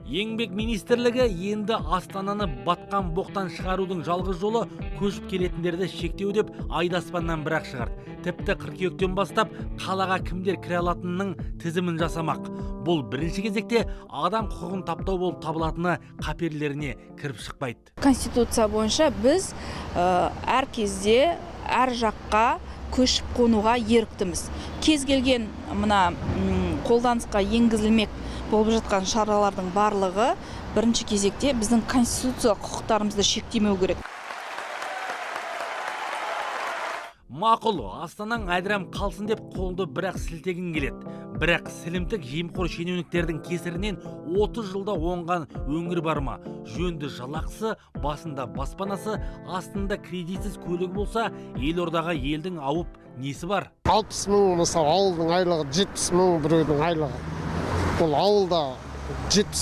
Еңбек министрлігі енді Астананы батқан боқтан шығарудың жалғыз жолы көшіп келетіндерді шектеу деп айды аспаннан бірақ шығарды. Тіпті қыркүйектен бастап қалаға кімдер кіре алатынының тізімін жасамақ. Бұл бірінші кезекте адам құқығын таптау болып табылатыны қаперлеріне кіріп шықпайды. Конституция бойынша біз әр кезде әр жаққа көшіп қонуға еріктіміз. Кез келген мына қолданысқа енгізілмек болып жатқан шаралардың барлығы бірінші кезекте біздің конституция құқықтарымызды шектемеу керек. Мақұл, Астанаң әдірам қалсын деп қолды бірақ сілтегін келеді. Бірақ сілімтік жемқор шенеуніктердің кесірінен 30 жылда оңған өңір бар ма? Жөнді жалақысы, басында баспанасы, астында кредитсіз көлігі болса, елордаға елдің ауып несі бар? 60 мың мысалы ауылдың айлығы, 70 мың біреудің айлығы. Ол ауылда 70